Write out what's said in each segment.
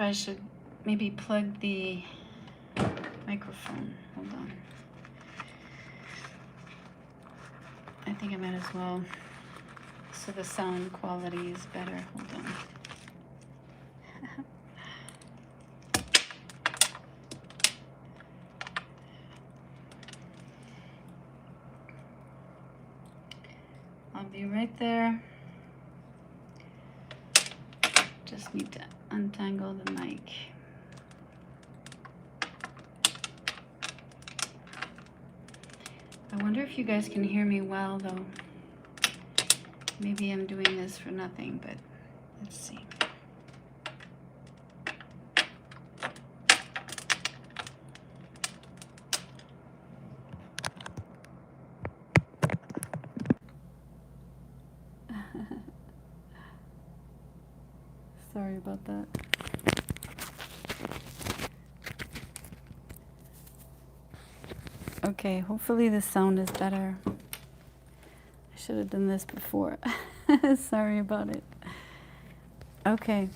I should maybe plug the microphone. Hold on. I think I might as well, so the sound quality is better. Hold on. I'll be right there. Just need to untangle the mic. I wonder if you guys can hear me well, though. Maybe I'm doing this for nothing, but let's see. Sorry about that. Okay, hopefully the sound is better. I should have done this before. Sorry about it. Okay.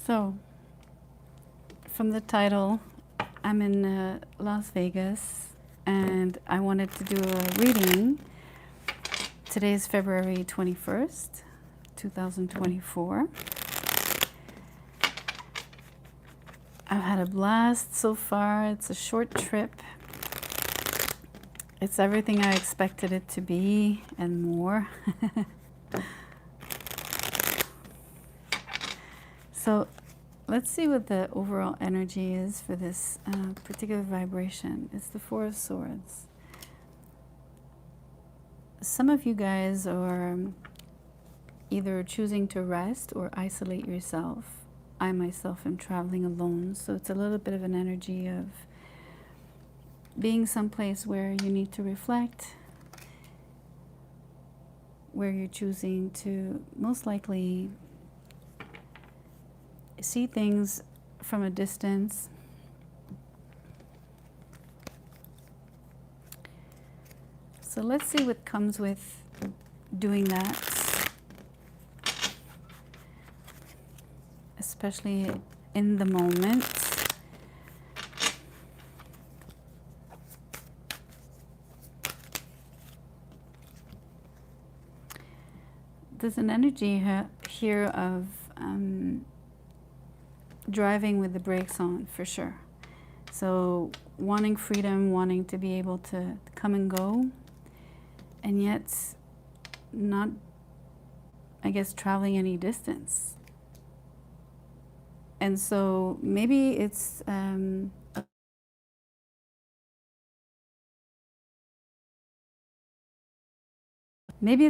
So, from the title, I'm in Las Vegas, and I wanted to do a reading. Today is February 21st, 2024. I've had a blast so far. It's a short trip. It's everything I expected it to be and more. So let's see what the overall energy is for this particular vibration. It's the Four of Swords. Some of you guys are either choosing to rest or isolate yourself. I myself am traveling alone, so it's a little bit of an energy of being someplace where you need to reflect, where you're choosing to most likely see things from a distance. So let's see what comes with doing that, especially in the moment. There's an energy here of driving with the brakes on, for sure. So wanting freedom, wanting to be able to come and go, and yet not, I guess, traveling any distance. And so maybe it's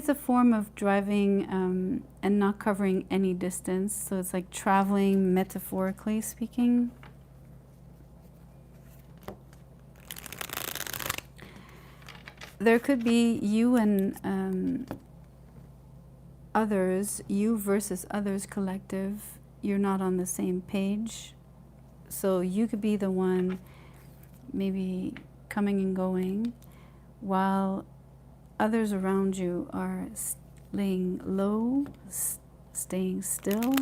a form of driving and not covering any distance. So it's like traveling, metaphorically speaking. There could be you and others, you versus others collective. You're not on the same page. So you could be the one maybe coming and going, while others around you are laying low, staying still.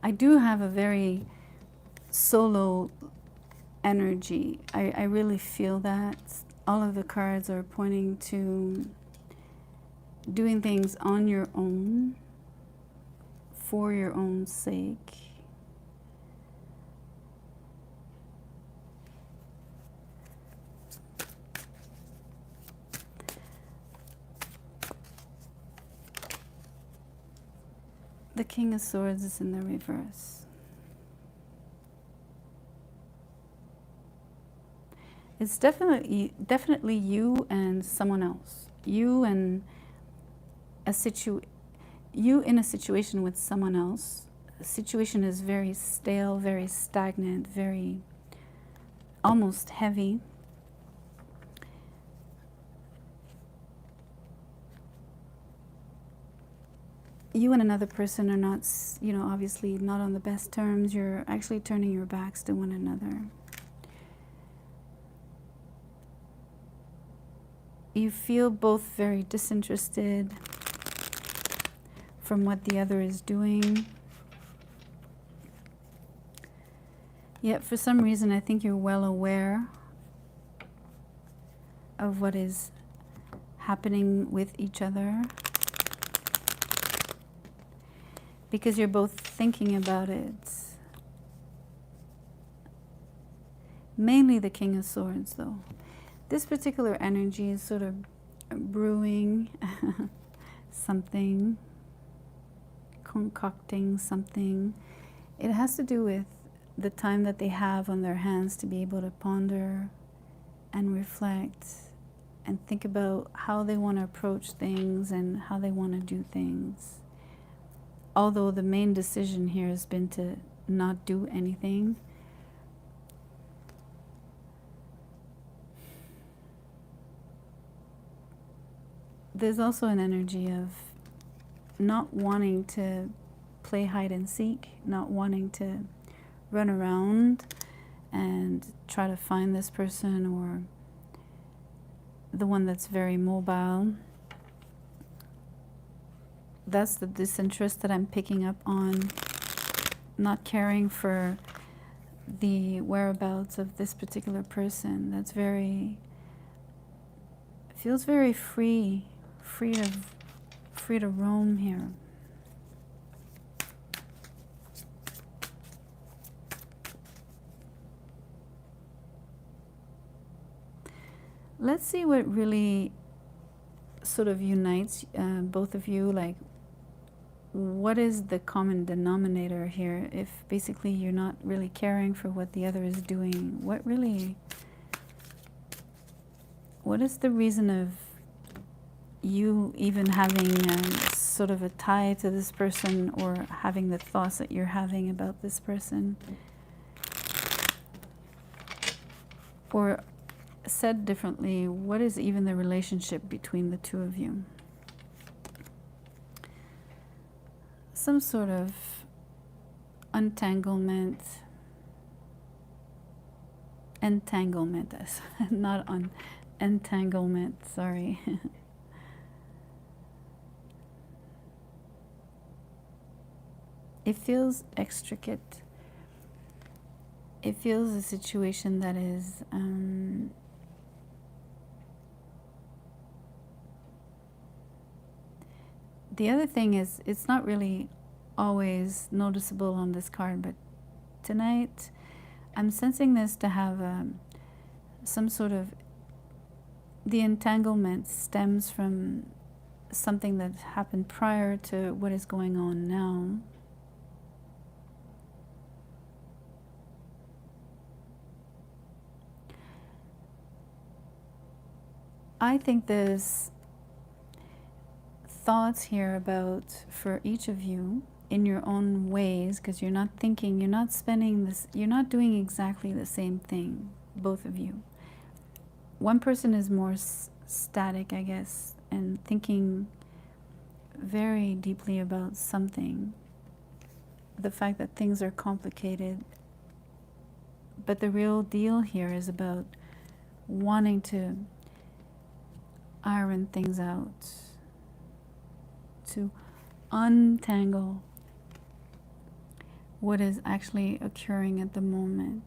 I do have a very solo energy. I really feel that. All of the cards are pointing to doing things on your own, for your own sake. The King of Swords is in the reverse. It's definitely you and someone else. You in a situation with someone else. The situation is very stale, very stagnant, very almost heavy. You and another person are not, obviously not on the best terms. You're actually turning your backs to one another. you feel both very disinterested from what the other is doing. Yet for some reason, I think you're well aware of what is happening with each other, because you're both thinking about it. Mainly the King of Swords, though. This particular energy is sort of brewing something, concocting something. It has to do with the time that they have on their hands to be able to ponder and reflect and think about how they want to approach things and how they want to do things. Although the main decision here has been to not do anything. There's also an energy of not wanting to play hide and seek, not wanting to run around and try to find this person, or the one that's very mobile. That's the disinterest that I'm picking up on, not caring for the whereabouts of this particular person. That's very, feels very free to roam here. Let's see what really sort of unites both of you. Like, what is the common denominator here? If basically you're not really caring for what the other is doing, what is the reason of you even having sort of a tie to this person, or having the thoughts that you're having about this person? Or said differently, what is even the relationship between the two of you? Some sort of entanglement, not on entanglement, sorry. It feels extricate. It feels a situation that is the other thing is, it's not really always noticeable on this card, but tonight I'm sensing this to have some sort of, the entanglement stems from something that happened prior to what is going on now. I think there's thoughts here about, for each of you, in your own ways, because you're not thinking, you're not spending this, you're not doing exactly the same thing, both of you. One person is more static, I guess, and thinking very deeply about something. The fact that things are complicated. But the real deal here is about wanting to iron things out, to untangle what is actually occurring at the moment.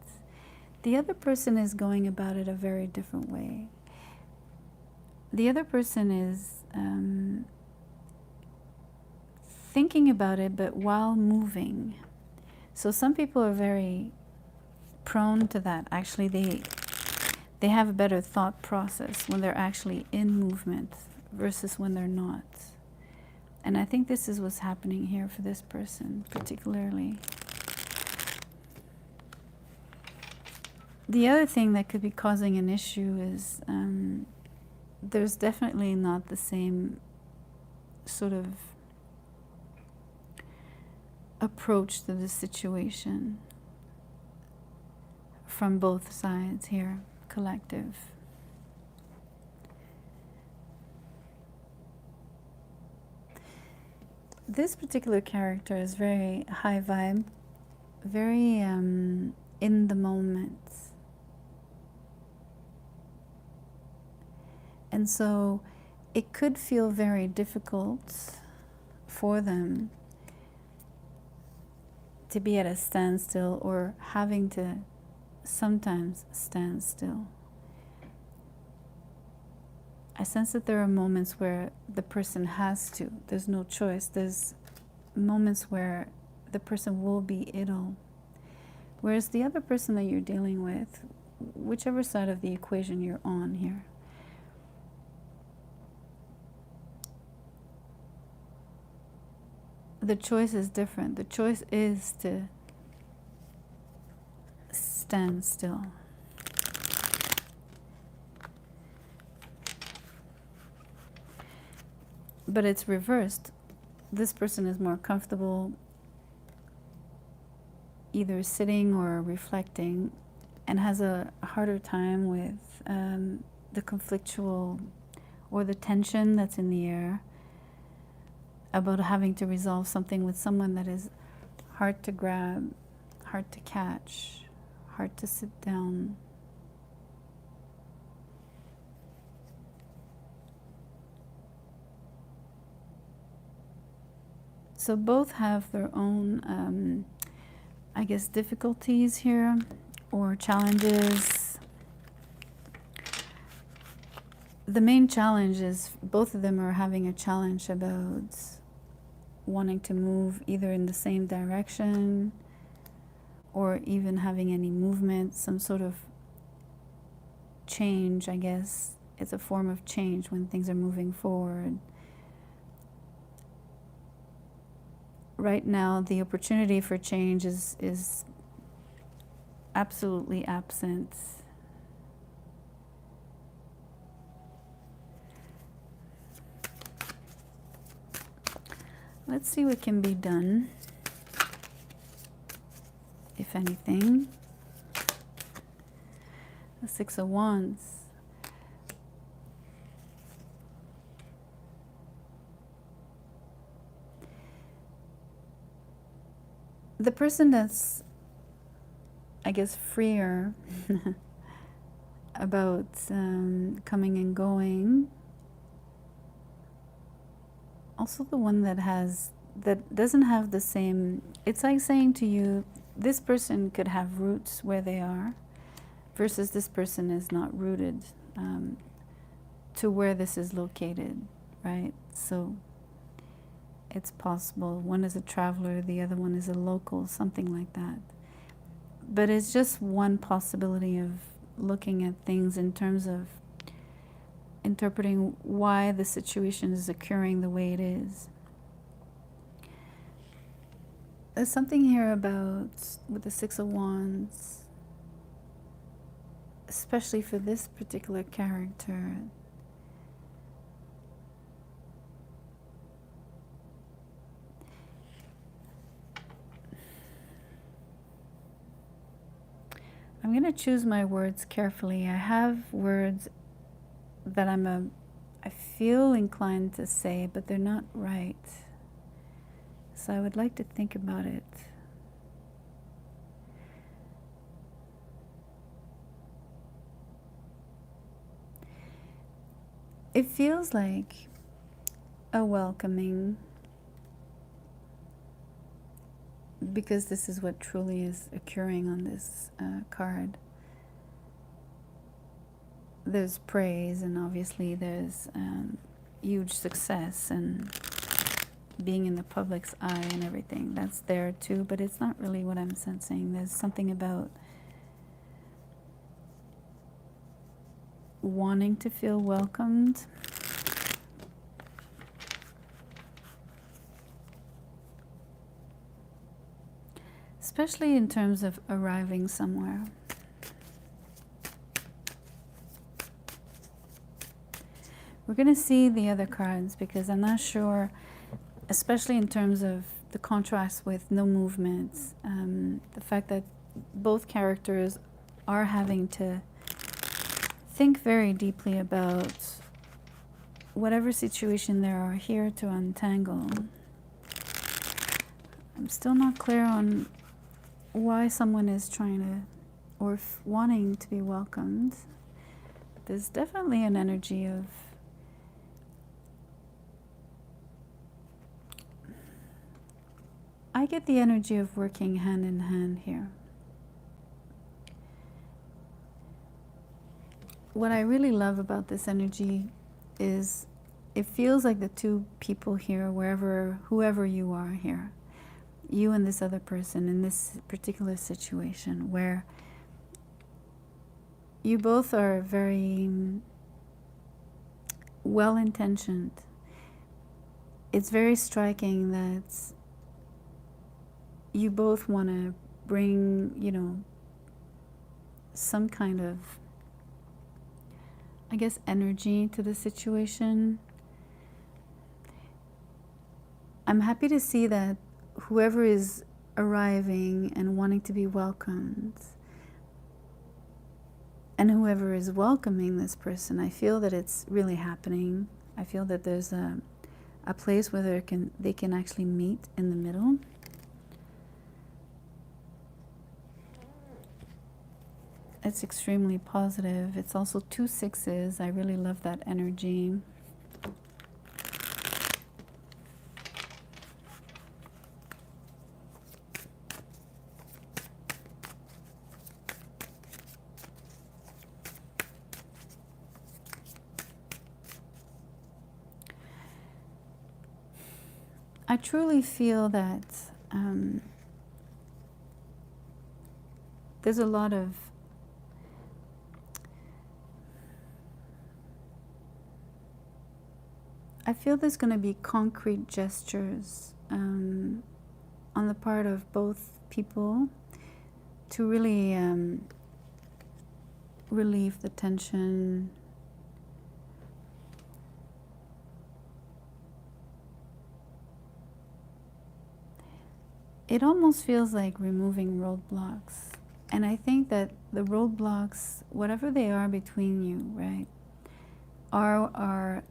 The other person is going about it a very different way. The other person is thinking about it, but while moving. So some people are very prone to that. Actually, they have a better thought process when they're actually in movement versus when they're not. And I think this is what's happening here for this person particularly. The other thing that could be causing an issue is there's definitely not the same sort of approach to the situation from both sides here, collective. This particular character is very high vibe, very in the moment. And so it could feel very difficult for them to be at a standstill, or having to sometimes stand still. I sense that there are moments where the person has to. There's no choice. There's moments where the person will be idle. Whereas the other person that you're dealing with, whichever side of the equation you're on here, the choice is different. The choice is to stand still. But it's reversed. This person is more comfortable either sitting or reflecting, and has a harder time with the conflictual or the tension that's in the air about having to resolve something with someone that is hard to grab, hard to catch, hard to sit down. So both have their own, I guess, difficulties here, or challenges. The main challenge is both of them are having a challenge about wanting to move either in the same direction, or even having any movement, some sort of change, I guess. It's a form of change when things are moving forward. Right now, the opportunity for change is absolutely absent. Let's see what can be done, if anything. The Six of Wands. The person that's, I guess, freer about coming and going, also the one that doesn't have the same, it's like saying to you, this person could have roots where they are, versus this person is not rooted to where this is located, right? So it's possible one is a traveler, the other one is a local, something like that. But it's just one possibility of looking at things in terms of interpreting why the situation is occurring the way it is. There's something here about, with the Six of Wands, especially for this particular character, I'm going to choose my words carefully. I have words that I feel inclined to say, but they're not right. So I would like to think about it. It feels like a welcoming, because this is what truly is occurring on this card. There's praise, and obviously there's huge success and being in the public's eye and everything. That's there too, but it's not really what I'm sensing. There's something about wanting to feel welcomed. Especially in terms of arriving somewhere. We're going to see the other cards, because I'm not sure, especially in terms of the contrast with no movements, the fact that both characters are having to think very deeply about whatever situation they are here to untangle. I'm still not clear on why someone is trying to, or wanting to be welcomed. There's definitely an energy of get the energy of working hand in hand here. What I really love about this energy is it feels like the two people here, whoever you are here, you and this other person in this particular situation, where you both are very well-intentioned. It's very striking that you both want to bring, you know, some kind of, I guess, energy to the situation. I'm happy to see that whoever is arriving and wanting to be welcomed, and whoever is welcoming this person, I feel that it's really happening. I feel that there's a place where they can actually meet in the middle. It's extremely positive. It's also 2 6s. I really love that energy. I truly feel that there's a lot of I feel there's going to be concrete gestures on the part of both people to really relieve the tension. It almost feels like removing roadblocks. And I think that the roadblocks, whatever they are between you, right, are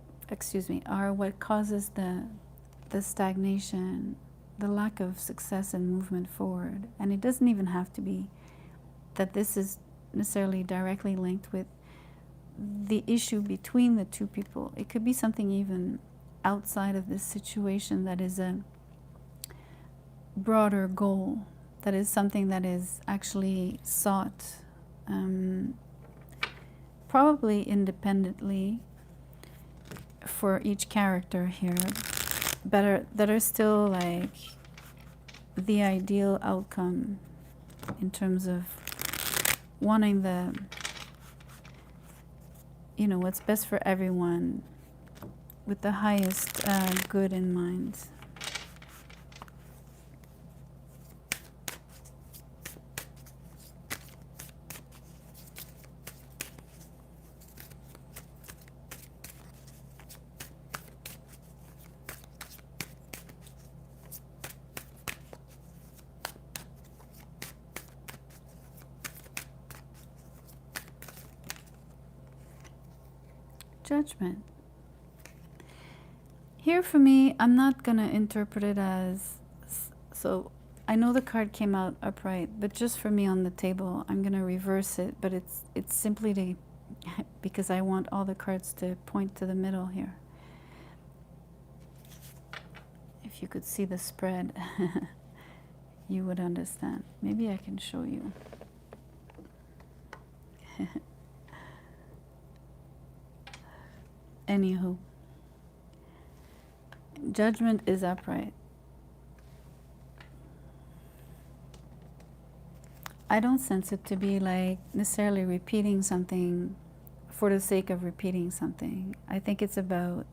what causes the stagnation, the lack of success and movement forward. And it doesn't even have to be that this is necessarily directly linked with the issue between the two people. It could be something even outside of this situation that is a broader goal, that is something that is actually sought, probably independently for each character here, that are still like the ideal outcome in terms of wanting the, you know, what's best for everyone with the highest good in mind. Judgment. Here for me, I'm not going to interpret it as, so I know the card came out upright, but just for me on the table, I'm going to reverse it, but it's simply to, because I want all the cards to point to the middle here. If you could see the spread, you would understand. Maybe I can show you. Anywho, Judgment is upright. I don't sense it to be like necessarily repeating something for the sake of repeating something. I think it's about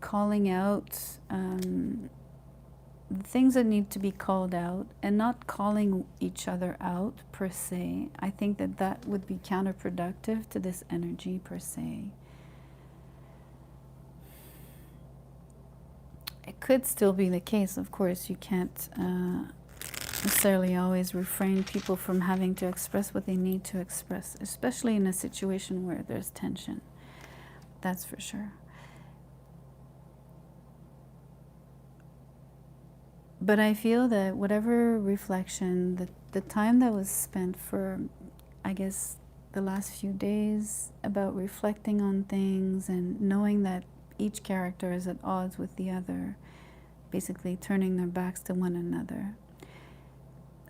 calling out the things that need to be called out and not calling each other out per se. I think that that would be counterproductive to this energy per se. It could still be the case, of course. You can't necessarily always refrain people from having to express what they need to express, especially in a situation where there's tension. That's for sure. But I feel that whatever reflection, the time that was spent for, I guess, the last few days about reflecting on things and knowing that each character is at odds with the other, basically turning their backs to one another,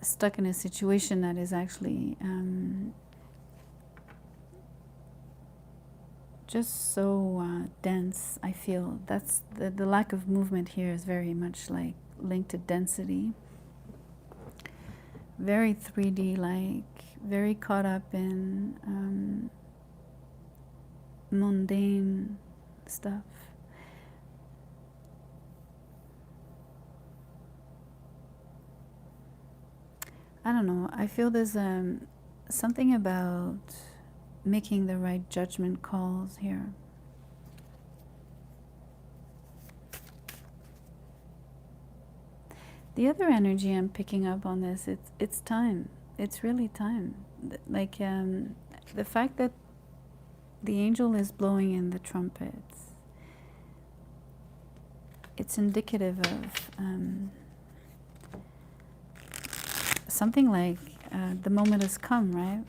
stuck in a situation that is actually just so dense. I feel that's the lack of movement here is very much like linked to density, very 3D like, very caught up in mundane stuff. I don't know, I feel there's something about making the right judgment calls here. The other energy I'm picking up on this, it's time. It's really time. Like the fact that the angel is blowing in the trumpets, it's indicative of something like the moment has come, right?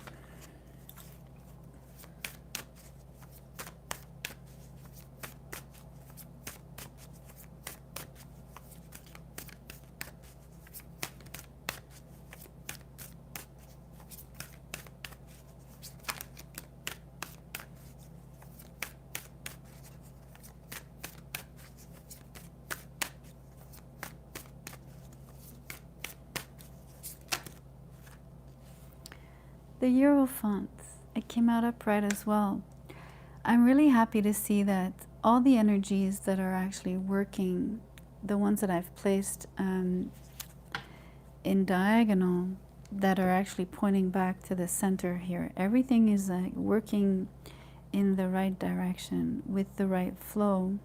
The Hierophant, it came out upright as well. I'm really happy to see that all the energies that are actually working, the ones that I've placed in diagonal, that are actually pointing back to the center here, everything is like working in the right direction with the right flow.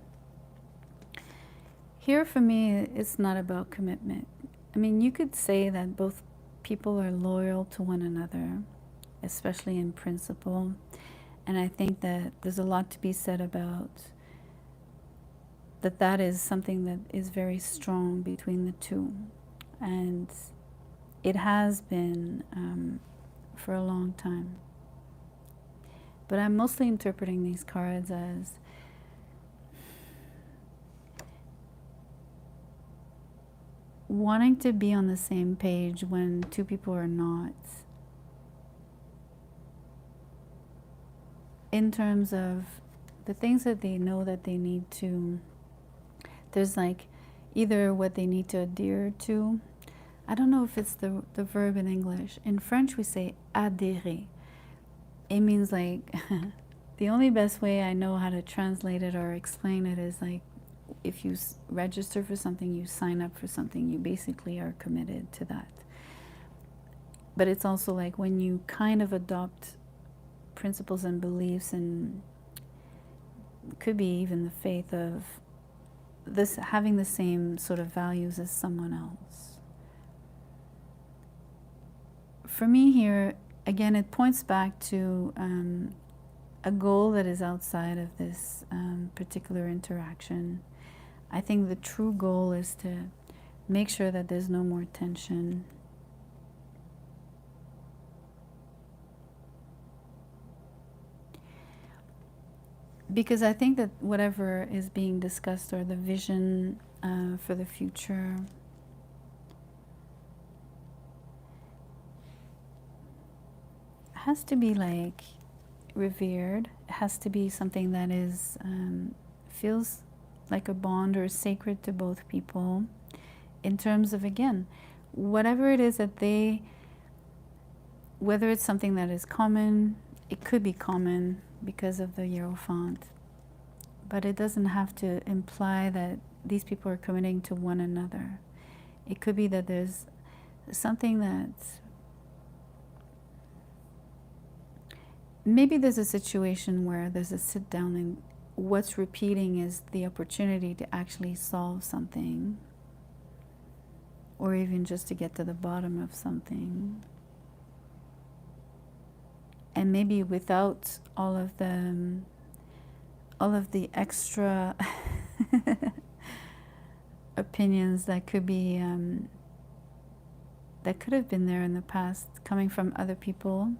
Here for me, it's not about commitment. I mean, you could say that both people are loyal to one another, especially in principle. And I think that there's a lot to be said about that. That is something that is very strong between the two. And it has been for a long time. But I'm mostly interpreting these cards as wanting to be on the same page when two people are not, in terms of the things that they know that they need to, there's like either what they need to adhere to. I don't know if it's the verb in English. In French we say adhérer. It means like, the only best way I know how to translate it or explain it is like, if you register for something, you sign up for something, you basically are committed to that. But it's also like when you kind of adopt principles and beliefs, and could be even the faith of this, having the same sort of values as someone else. For me here, again, it points back to a goal that is outside of this particular interaction. I think the true goal is to make sure that there's no more tension. Because I think that whatever is being discussed, or the vision for the future, has to be like revered. It has to be something that is feels like a bond or sacred to both people, in terms of, again, whatever it is that they, whether it's something that is common, it could be common because of the Hierophant, but it doesn't have to imply that these people are committing to one another. It could be that there's something that's, maybe there's a situation where there's a sit down, and what's repeating is the opportunity to actually solve something, or even just to get to the bottom of something. And maybe without all of the extra opinions that could be that could have been there in the past, coming from other people,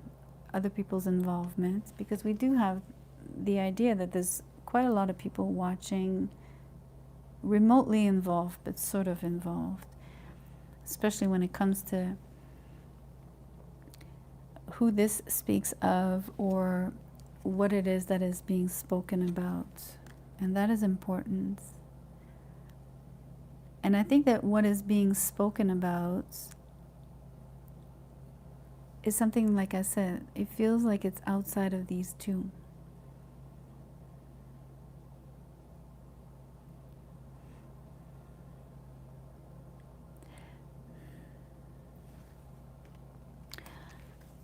other people's involvement, because we do have the idea that there's quite a lot of people watching remotely involved, but sort of involved, especially when it comes to who this speaks of or what it is that is being spoken about. And that is important. And I think that what is being spoken about is something, like I said, it feels like it's outside of these two.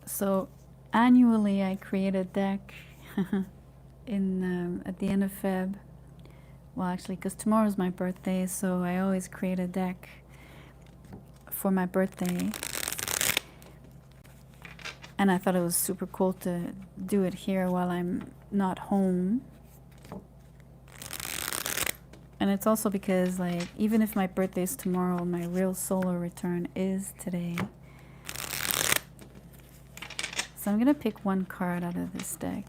So annually I create a deck at the end of Feb. Well, actually, because tomorrow is my birthday, so I always create a deck for my birthday. And I thought it was super cool to do it here while I'm not home. And it's also because, like, even if my birthday's tomorrow, my real solar return is today. So I'm gonna pick one card out of this deck.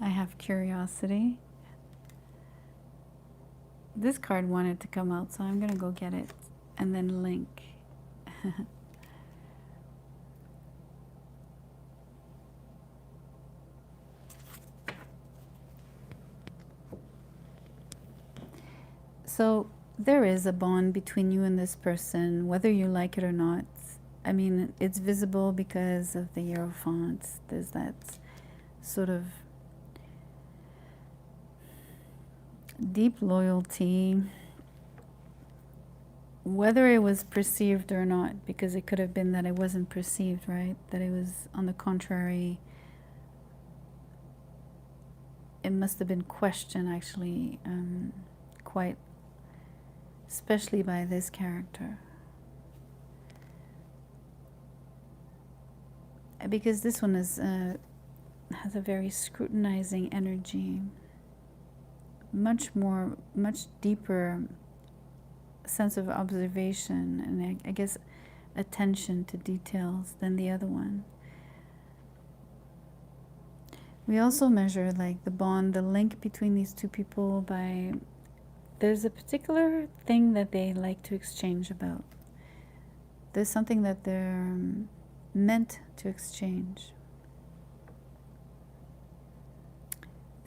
I have curiosity. This card wanted to come out, so I'm gonna go get it and then link. So there is a bond between you and this person, whether you like it or not. I mean, it's visible because of the Hierophant. There's that sort of deep loyalty, whether it was perceived or not, because it could have been that it wasn't perceived, right? That it was, on the contrary, it must have been questioned, actually, quite, especially by this character. Because this one is has a very scrutinizing energy, much deeper sense of observation and I guess attention to details than the other one. We also measure like the bond, the link between these two people by, there's a particular thing that they like to exchange about. There's something that they're meant to exchange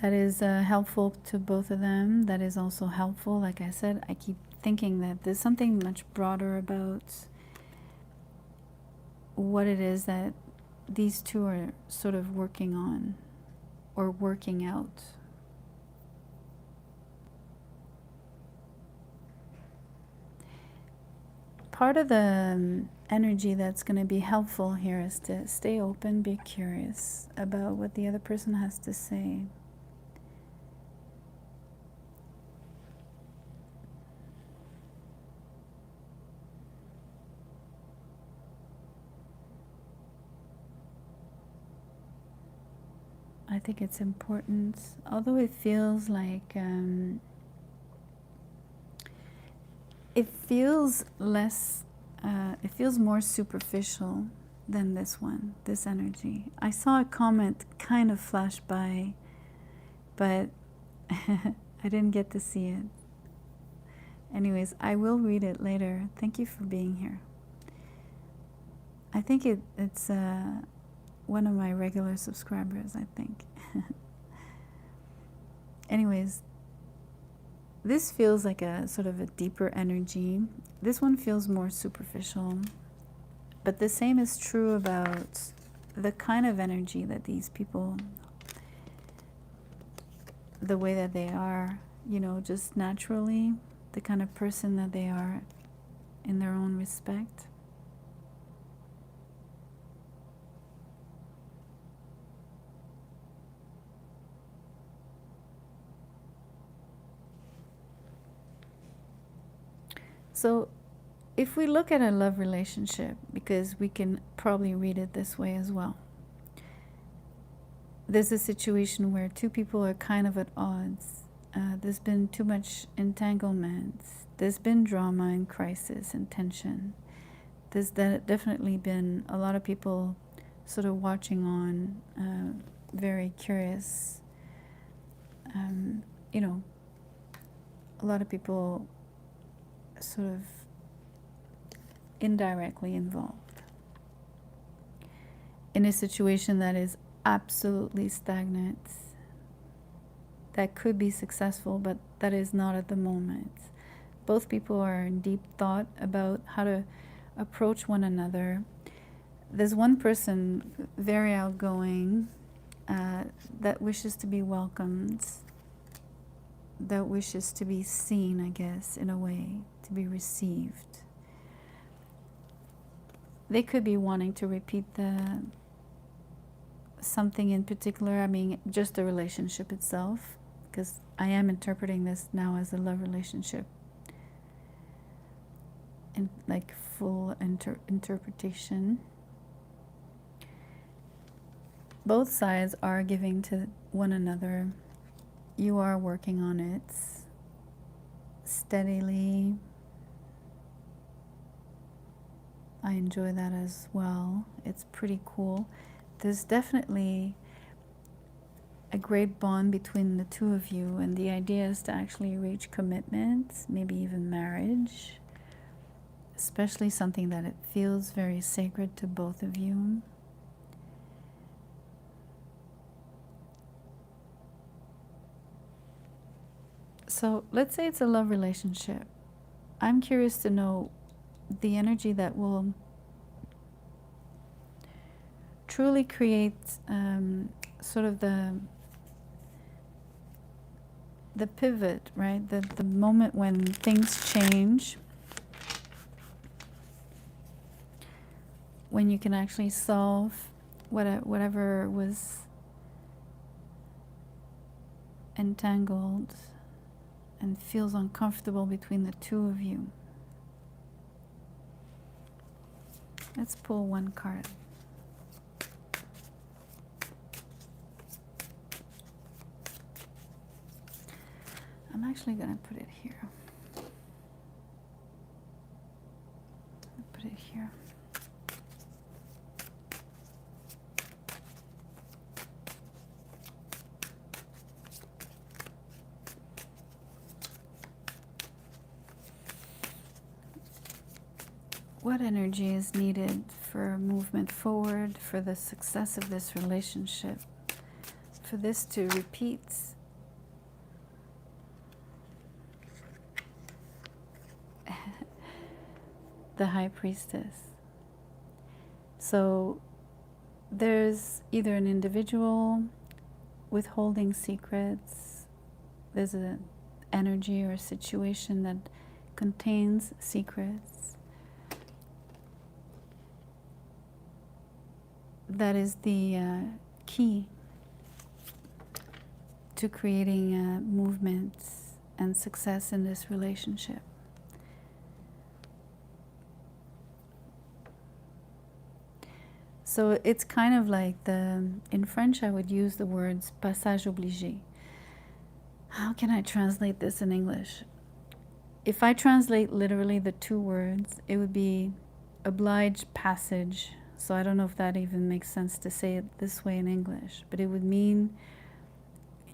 that is helpful to both of them. That is also helpful, like I said, I keep thinking that there's something much broader about what it is that these two are sort of working on or working out. Part of the energy that's going to be helpful here is to stay open, be curious about what the other person has to say. I think it's important, although it feels like it feels less, it feels more superficial than this one, this energy. I saw a comment kind of flash by, but I didn't get to see it. Anyways, I will read it later. Thank you for being here. I think it's one of my regular subscribers, I think. Anyways, this feels like a sort of a deeper energy. This one feels more superficial. But the same is true about the kind of energy that these people, the way that they are, you know, just naturally, the kind of person that they are in their own respect. So if we look at a love relationship, because we can probably read it this way as well, there's a situation where two people are kind of at odds. There's been too much entanglement. There's been drama and crisis and tension. There's definitely been a lot of people sort of watching on, very curious. You know, a lot of people sort of indirectly involved in a situation that is absolutely stagnant, that could be successful, but that is not at the moment. Both people are in deep thought about how to approach one another. There's one person very outgoing, that wishes to be welcomed, that wishes to be seen, I guess, in a way, to be received. They could be wanting to repeat something in particular. I mean, just the relationship itself, because I am interpreting this now as a love relationship, in like full interpretation. Both sides are giving to one another. You are working on it steadily. I enjoy that as well. It's pretty cool. There's definitely a great bond between the two of you, and the idea is to actually reach commitment, maybe even marriage, especially something that it feels very sacred to both of you. So let's say it's a love relationship. I'm curious to know the energy that will truly create sort of the pivot, right? The moment when things change, when you can actually solve whatever was entangled and feels uncomfortable between the two of you. Let's pull one card. I'm actually going to put it here. Put it here. What energy is needed for movement forward, for the success of this relationship, for this to repeat? The High Priestess. So there's either an individual withholding secrets, there's an energy or a situation that contains secrets. That is the key to creating movement and success in this relationship. So it's kind of like in French I would use the words passage obligé. How can I translate this in English? If I translate literally the two words, it would be obliged passage. So I don't know if that even makes sense to say it this way in English, but it would mean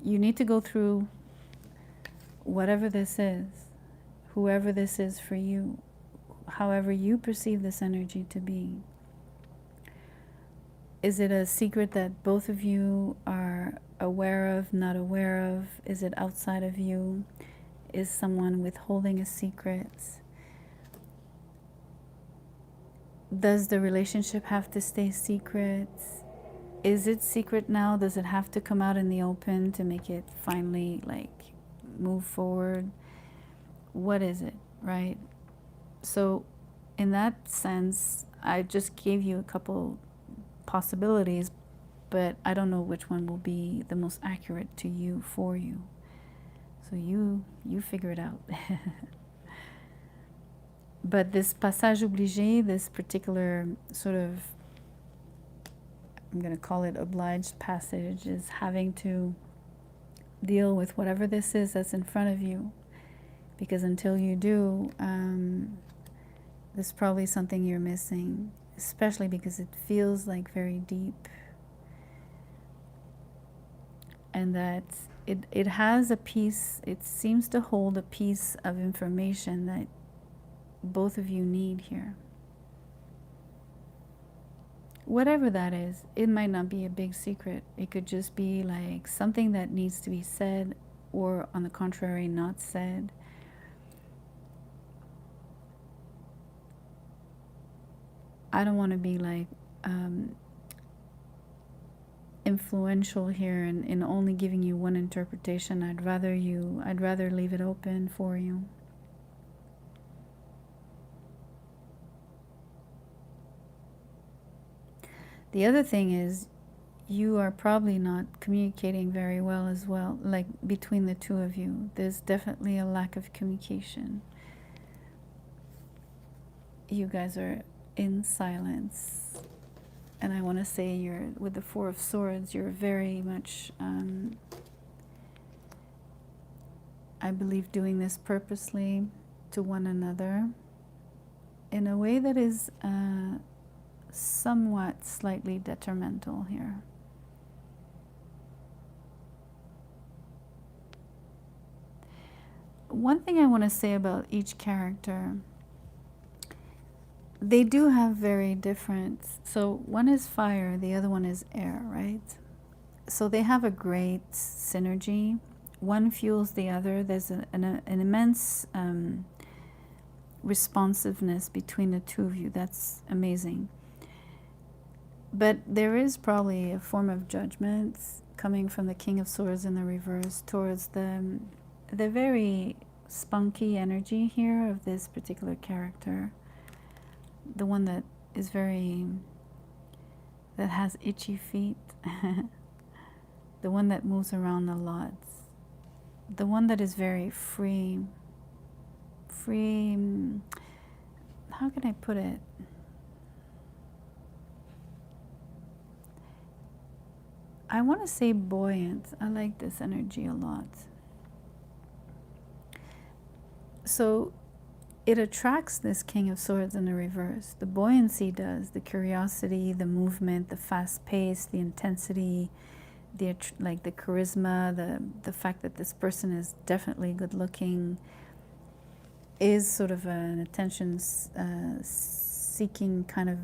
you need to go through whatever this is, whoever this is for you, however you perceive this energy to be. Is it a secret that both of you are aware of, not aware of? Is it outside of you? Is someone withholding a secret? Does the relationship have to stay secret? Is it secret now? Does it have to come out in the open to make it finally move forward? What is it, right? So in that sense, I just gave you a couple possibilities, but I don't know which one will be the most accurate to you, for you. So you figure it out. But this passage obligé, this particular sort of, I'm going to call it obliged passage, is having to deal with whatever this is that's in front of you. Because until you do, there's probably something you're missing. especially because it feels like very deep, and that it has a piece, it seems to hold a piece of information that both of you need here. Whatever that is, it might not be a big secret. It could just be like something that needs to be said, or on the contrary, not said. I don't want to be like influential here in only giving you one interpretation. I'd rather leave it open for you. The other thing is, you are probably not communicating very well as well, like between the two of you. There's definitely a lack of communication. You guys are in silence. And I want to say, you're, with the Four of Swords, you're very much, I believe, doing this purposely to one another in a way that is somewhat slightly detrimental here. One thing I want to say about each character, they do have very different, so one is fire, the other one is air, right? So they have a great synergy. One fuels the other. There's an immense responsiveness between the two of you. That's amazing. But there is probably a form of judgment coming from the King of Swords in the reverse towards the very spunky energy here of this particular character. The one that is that has itchy feet. The one that moves around a lot. The one that is very free. How can I put it? I want to say buoyant. I like this energy a lot. So it attracts this King of Swords in the reverse. The buoyancy does, the curiosity, the movement, the fast pace, the intensity, the charisma, the fact that this person is definitely good looking, is sort of an attention seeking kind of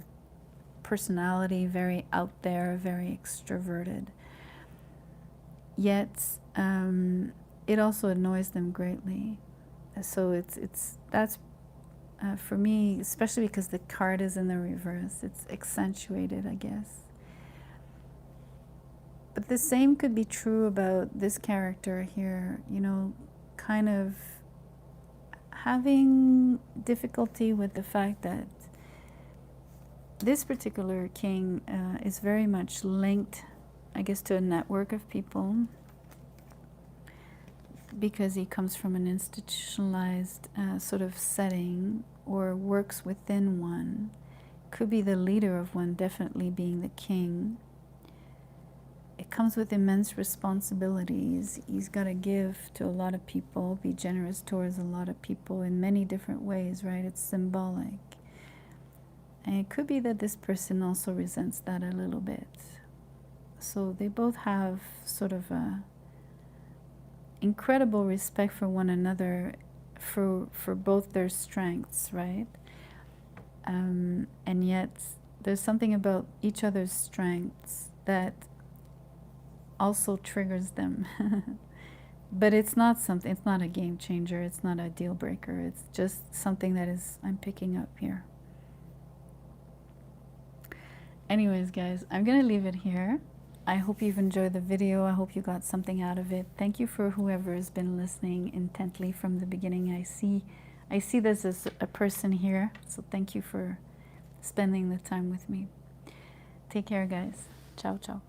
personality, very out there, very extroverted. Yet it also annoys them greatly. So that's for me, especially because the card is in the reverse, it's accentuated, I guess. But the same could be true about this character here, you know, kind of having difficulty with the fact that this particular king is very much linked, I guess, to a network of people, because he comes from an institutionalized sort of setting, or works within one. Could be the leader of one, definitely being the king. It comes with immense responsibilities. He's got to give to a lot of people, be generous towards a lot of people in many different ways, right? It's symbolic. And it could be that this person also resents that a little bit. So they both have sort of a incredible respect for one another, for both their strengths, right? And yet there's something about each other's strengths that also triggers them. But it's not something, it's not a game changer, it's not a deal breaker, it's just something that is, I'm picking up here. Anyways, guys, I'm gonna leave it here. I hope you've enjoyed the video. I hope you got something out of it. Thank you for whoever has been listening intently from the beginning. I see this as a person here, so thank you for spending the time with me. Take care, guys. Ciao, ciao.